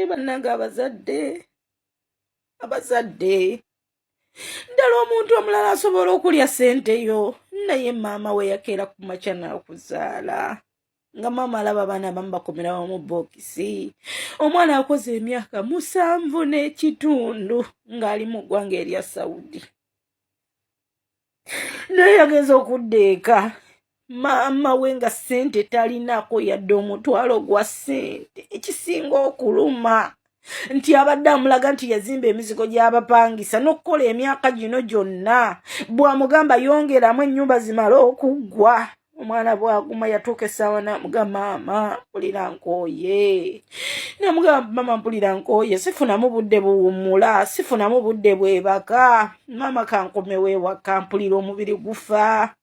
bannanga abazadde ddala omuntu omulala asobola okulya ssente yo naye maama we yakeera ku makya n'akuzaala nga maama alaba abaana abamu bakomerawo mu bookisi. Omwana akoze emyaka 7.5 ng'ali mu ggwanga erya Saudi. Naye yagenza okudda eka maama we nga ssente talinaako yadde omutwalo gwa ssente. Ekisinga okuluma nti abadde amulaga nti yazimba emizigo gy'abapangisa n'okukola emyaka gino gyonna. Bw'amugamba yongeramu ennyumba zimale okuggwa, omwana bw'aguma yatuuka essaawa n'amugamba maama mpulira nkooye. N'amugamba maama mpulira nkooye, sifunamu budde buwummula, sifunamu budde bwebaka, maama kankomewo ewaka mpulira omubiri gufa.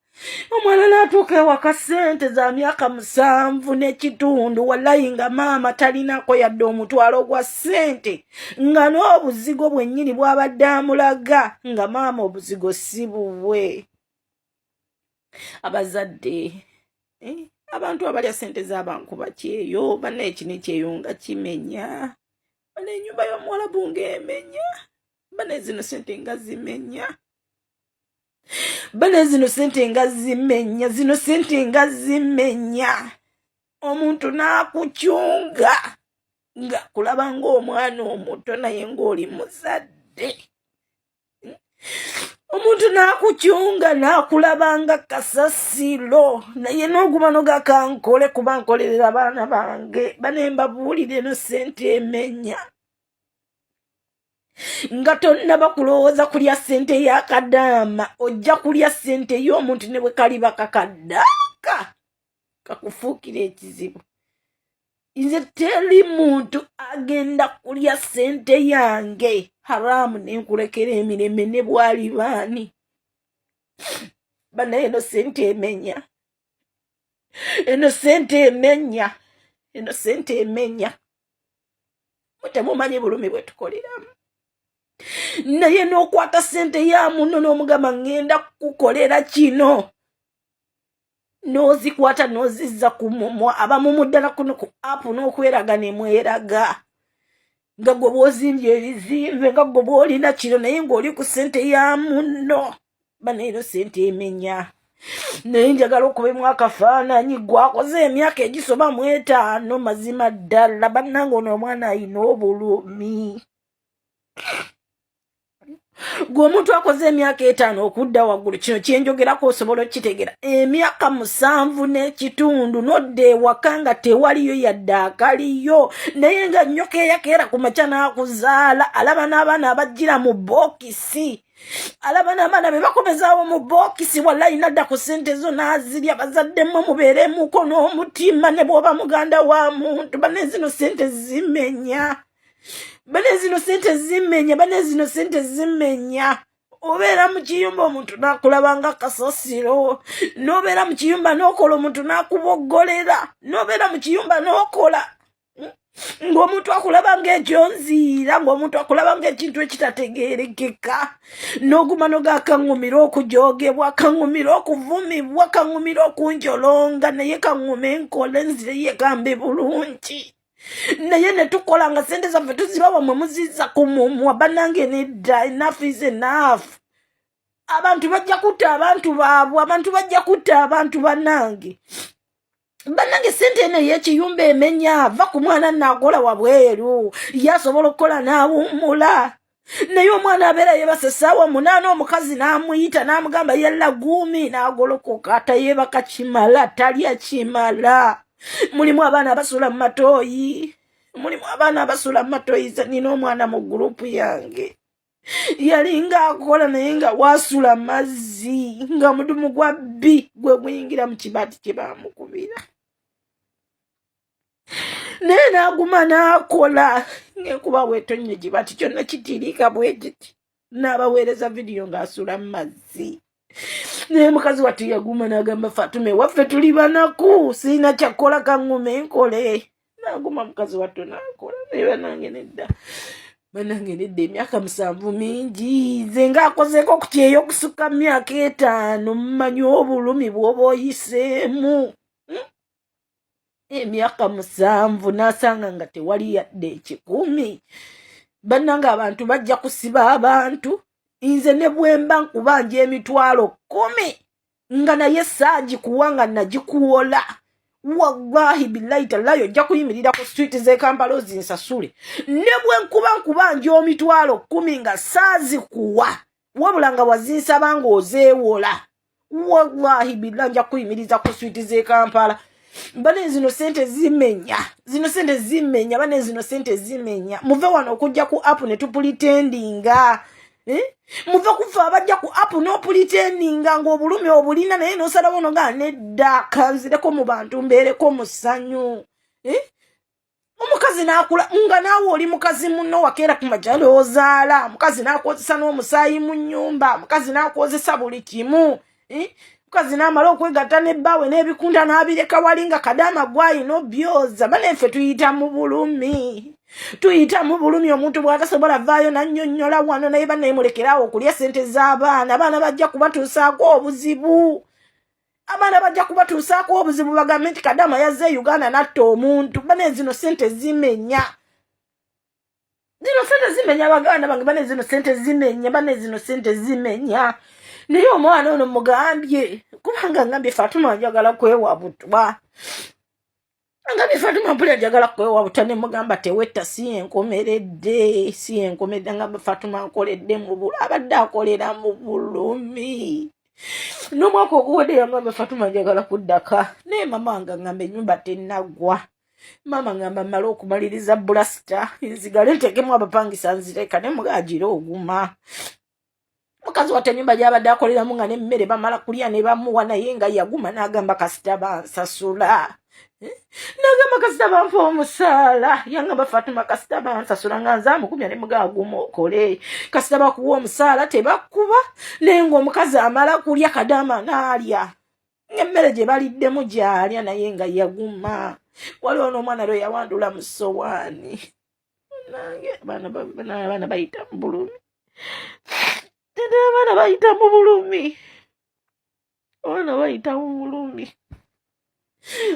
Omwana n'atuuka ewaka ssente za myaka 7.5 wallahi nga maama talinaako yadde omutwalo gwa ssente, nga n'obuzigo bwennyini bw'abadde amulaga nga maama obuzigo si bubwe. Abazadde abantu abalya ssente z'abankuba kyeyo banna ekino ekyeyo nga kimenya, banna ennyumba y'omuwalabu ng'emenya, banna zino ssente nga zimenya, banna zino ssente nga zimenya. Omuntu n'akukyunga nga kulaba ng'omwana omuto naye ng'oli muzadde. Omuntu n'akukyunga n'akulaba nga kasasiro naye n'oguma n'ogakankole kuba nkolerera abaana bange bane mbabuulire no ssente emenya. Nga tonnaba kulowooza kulya ssente ya kadama, ojja kulya ssente y'omuntu ne bwe kaliba kakaddaaka kakufuukira ekizibu. Nze teri muntu agenda kulya ssente yange haramu nenkulekera emireme ne bwali baani. Bana eno ssente emenya, eno ssente emenya. Mutemumanyi bulumi bwe tukoleramu. Naye n'okwata ssente ya munno n'omugamba ngenda kukukolera kino, n'ozikwata n'ozizza ku mumwa abamumu ddala kuno ku apu n'okweraga ne mweraga nga gwe bw'ozimbye ebizimbe nga gwe bw'olina kino naye ng'oli ku ssente ya munno. Bana eno ssente emenya. Naye njagala okubemu akafaananyi gwakoze emyaka egisoba 5 mazima ddala. Bannange ono omwana ayina obulumi. Gwe omuntu akoze emyaka 5 okudda waggulu, kino kyenjogerako osobola okkitegera. Emyaka 7.5 n'odda ewaka nga tewaliyo yadde akaliyo, naye nga nnyoka eyakeera ku makya n'akuzaala, alaba n'abaana abajjira mu bookisi, alaba n'abaana be bakomezaawo mu bookisi, wallahi nadda ku ssente zo n'azirya. Bazaddemu mubeeremuko n'omutima ne bw'oba muganda wa muntu. Bane zino ssente zimenya. Bane zino ssente zimenya. Obeera mu kiyumba omuntu n'akulaba nga kasasiro, n'obeera mu kiyumba n'okola omuntu n'akuboggolera, n'obeera mu kiyumba n'okola ng'omuntu akulaba ng'ekyonziira, ng'omuntu akulaba ng'ekintu ekitategeerekeka, n'oguma n'ogakaŋŋumira okujoogebwa, kaŋŋumira okuvumibwa, kaŋŋumira okunjolonga, naye kaŋŋume enkole nzire ye kambe bulungi. Naye ne tukola nga ssente zaffe tuzibawa mwe muzizza ku mumwa. Bannange nedda, enough is enough. Abantu bajja kutta abantu baabwe, abantu bajja kutta abantu bannange. Bannange ssente eno ey'ekiyumba emenya, va ku mwana n'akola wabweru, yasobola okukola n'awummula. Naye omwana abeera yeebase essaawa 8 omukazi n'amuyita n'amugamba yalla guumi, n'agolokoka tayeebaka kimala, talya kimala. Mulimu abaana abasula mu matooyi, nina omwana mu gurupu yange yalinga akola naye nga wasula mazzi nga mudumu gwa bbi gwe guyingira mu kibaati kye bamukubira, naye n'aguma n'akola ng'enkuba weetonnya ekibaati kyonna kitiriika bwe kiti, n'abaweereza vidiyo ng'asula mu mazzi. Naye mukazi wattu yaguma n'agamba Fatuma waffe tuli banaku, sirina kyakola kaŋŋume enkole. N'aguma mukazi wattu n'akola. Naye bannange nedda, emyaka 7 mingi. Nze ng'akozeeko ku kyeyo okusukka mu myaka 5, mmanyi obulumi bw'oba oyiseemu. emyaka 7 nasanga nga tewali yadde ekikumi. Bannanga abantu bajja kusiba abantu, nze ne bwemba nkubanja emitwalo 10 nga naye saagikuwanga nagikuwola. Wallahi billahi tallahi ojja kuyimirira ku street ze Kampala ozinsasule. Ne bwe nkubanja emitwalo 10 nga saazikuwa wabula nga wazinsaba nga ozeewola. Wallahi billahi nja kuyimiriza ku street ze Kampala. Bane zino sente zimenya. Bane zino sente zimenya. Muve wano okujja ku app ne tupulitendinga. Muve kufa abajja ku app no pulitendinga ng'obulumi obulina naye nosala wono nga nedda kanzireko mu bantu mbeereko musanyu. Omukazi nakula nga naawe oli mukazi muno wakeera ku majalo ozaala. Mukazi nakozesa n'omusaayi mu nnyumba. Mukazi nakozesa buli kimu. Mukazi namala okwegatta n'ebbaawe n'ebikunda n'abireka wali nga kadama gwayina obyoza. Bane ffe tuyita mu bulumi. Omuntu bw'atasobola vaayo nannyonnyola wano naye banneemulekerawo okulya sente z'abaana. Abaana bajja kubatuusaako obuzibu. Bagambe nti kadama yazze Uganda natta omuntu. Bane zino sente zimenya. Baganda bange bane zino sente zimenya. Naye omwana ono mugambye kubanga ngambye Fatuma njagala kwewa butwa. Ne mugamba tewetta si enkomeredde ngamba Fatuma nkoledde mu bulu abadde akolera mu bulumi. N'omwaka oguwedde yangamba Fatuma njagala kuddaka. Naye mama nga ngamba ennyumba tennaggwa. Mama ngamba mmala okumaliriza bulasita nzigale ntekemu abapangisa nzireka ne mugagira oguma. Mukazi wate nyumba gy'abadde akoleramu nga n'emmere bamala kulya ne bamuwa naye nga yaguma n'agamba kasita bansasula. N'agamba kasita banfa omusaala. Yangamba Fatuma kasita bansasula nga nze amukumya ne mugaguma okole. Kasita bakuwa omusaala tebakuba. Naye ng'omukazi amala kulya kadama n'alya. Emmere gye baliddemu gy'alya naye nga yaguma. Waliwo n'omwana lwe yawandula mu ssowaani. Abaana bayita mu bulumi. Abaana bayita mu bulumi.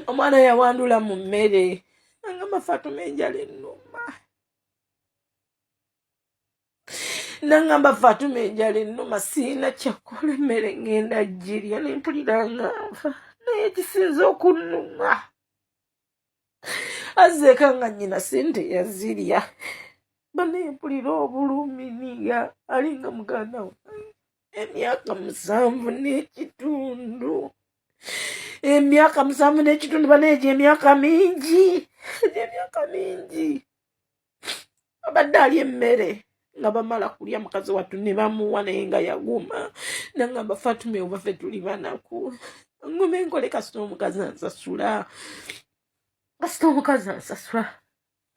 Omwana yawandula mu mmere. Nangamba Fatuma enjala ennuma. Siina kyakola emmere ngenda girya ne mpulira nga nfa. Naye ekisinza okunnuma. Azzeeka nga nnyina sente yazirya. Bane mpulira obulumi niga alinga muganda we. Emyaka 7 n'ekitundu. Bane egyo emyaka mingi. Abadde alya emmere nga bamala kulya mukazi wattu ne bamuwa naye nga yaguma. Nangamba Fatuma oba ffe tuli banaku. Ngume nkole kasita omukazi ansasula.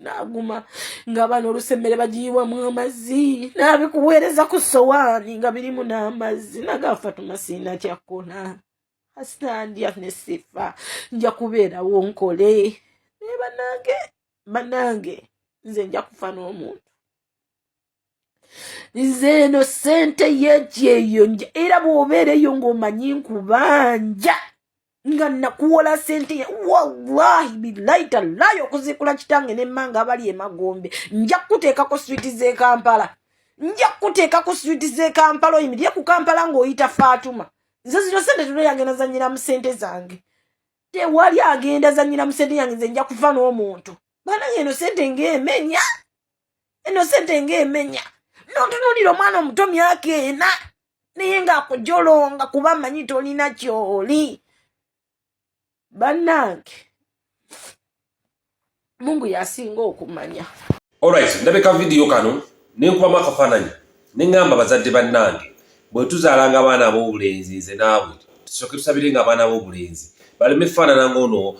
N'aguma ng'abaana olusemere bagiyiwamu amazzi n'abikuweereza ku ssowaani nga birimu n'amazzi. Naga Fatuma siina kyakola. Kasita ndya ne sifa nja kubeerawo nkole. Naye bannange nze nja kufa n'omuntu. Nze eno sente y'ekyeyo era bw'obeera eyo ng'omanyi nkubanja nga nakuwola sente wallahi billahi tallahi okuzikula kitange n'emmanga abali emagombe. Nja kuteekako street ze Kampala. Oyimirire ku Kampala ng'oyita Fatuma. Nze zino sente tuno yagenda zanyira mu sente zange. Tewali agenda zanyira mu sente yange nze nja kufa n'omuntu. Bana eno sente ng'emenya. N'otunuulira omwana omuto myaka 4 naye ng'akujolonga kuba manyi tolina kyoli. Bannange Mungu yasinga okumanya. Alright, ndabeka video kano nenkubamu akafaananyi neŋŋamba bazadde bannange bwe tuzaalanga abaana ab'obulenzi nze naawe tusooke tusabirenga abaana ab'obulenzi baleme faanana ng'ono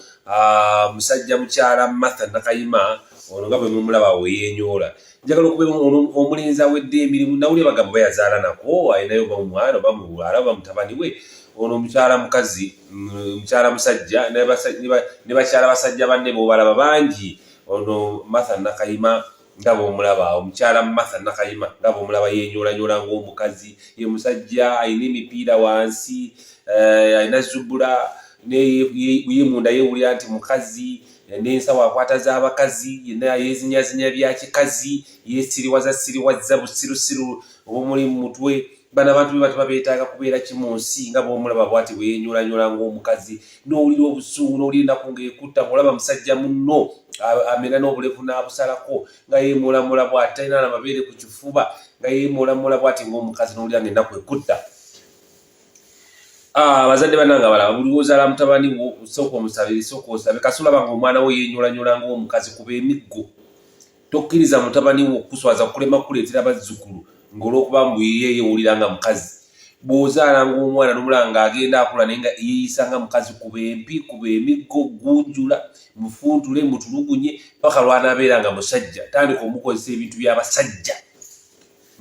musajja mukyala Martha Nakayima ono nga bwe mumulaba we yeenyoola. Njagala okubeera omulenzi awedde emirimu nawulira bagamba bayazaala nako ayinayo oba mumwana oba muwala oba mutabani we. Ono mukyala mukazi mukyala musajja ne bakyala basajja banne b'obalaba bangi. Ono Martha Nakayima nga bw'omulaba omukyala Martha Nakayima nga bw'omulaba yeenyoolanyola ng'omukazi ye musajja ayina emipiira wansi ayina zubula ye munda yewulira nti mukazi n'ensawo akwata z'abakazi yenna yeezinyazinya bya kikazi siriwaza busirusiru obumuli mu mutwe bana abantu be babeetaaga kubeera kimu nsi nga bw'omulaba bw'ati bweyenyulanyola ng'omukazi n'owulira obusungu n'owulira ennaku ng'ekutta ng'olaba musajja munno amera n'obulevu n'abusalako nga yeemulamula bw'ati talina n'amabeere ku kifuba nga yeemulamula bw'ati ng'omukazi n'owulira ng'ennaku ekutta. Abazadde bannange abalaba buli lw'ozaala mutabani wo sooka omusabire sooka osabe kasula banga omwana wo yeenyulanyola ng'omukazi kuba emiggo tokkiriza mutabani wo okuswaza kulema kuleetera bazzukulu ng'olw'okuba mbu ye yeewulira nga mukazi bw'ozaala ng'omwana n'omulanga agenda akula naye nga yeeyisa nga mukazi kuba empi kuba emiggo gunjula mufuntule mutulugunye paka lw'anaabeera nga musajja tandika omukozesa ebintu by'abasajja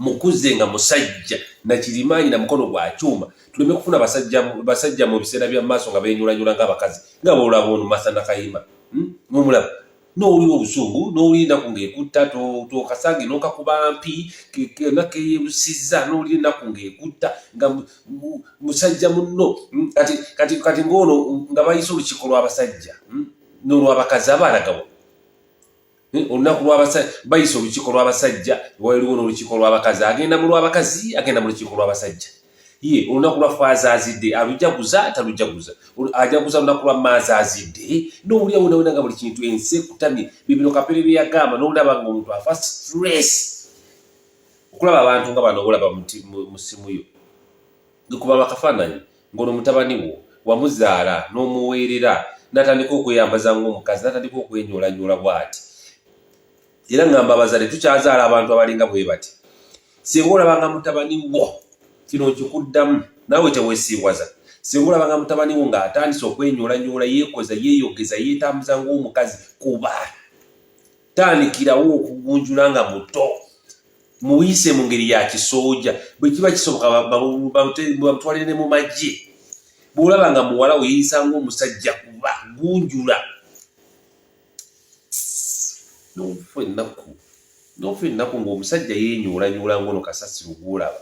mukuze nga musajja nakirimaanyi na mukono gwa kyuma tuleme kufuna basajja mu biseera bya maaso nga beenyulanyola ng'abakazi nga bw'olaba ono Masana Kayima n'omulaba n'owulira obusungu n'owulira ennaku ng'ekutta tokasange n'okakuba mpi ennaku eyeebusizza n'owulira ennaku ng'ekutta nga musajja munno kati ng'ono nga bayise olukiiko lw'abasajja n'olw'abakazi abalagawa olunaku bayise olukiiko lw'abasajja waliwo n'olukiiko lw'abakazi agenda mu lw'abakazi agenda mu lukiiko lw'abasajja ye olunaku lwaffe azaazidde alujaguza talujaguza ajaguza olunaku lwa maazi azidde n'owulira wona nga buli kintu ensi ekutamye bibino Kapere bye yagamba n'olaba ng'omuntu afa stress okulaba abantu nga bano olaba mu simu yo kuba bakafaananyi ng'ono mutabani wo wamuzaala n'omuweerera n'atandika okweyambaza ng'omukazi n'atandika okwenyolanyola bw'ati era ngamba abazadde tukyazaala abantu abalinga bwe bati singa olabanga mutabani wo kino nkikuddamu naawe teweesiiwaza singa olabanga mutabani wo ng'atandise okwenyolanyola yeekoza yeeyogeza yeetambuza ng'omukazi kuba tandikirawo okugunjula nga muto muyise mu ngeri ya kisooja bwe kiba kisoboka bamutwalire ne mu magye bw'olaba nga muwala weeyisa ng'omusajja kuba gunjula n'ofa ennaku ng'omusajja yeenyolanyola ng'ono kasasiro gw'olaba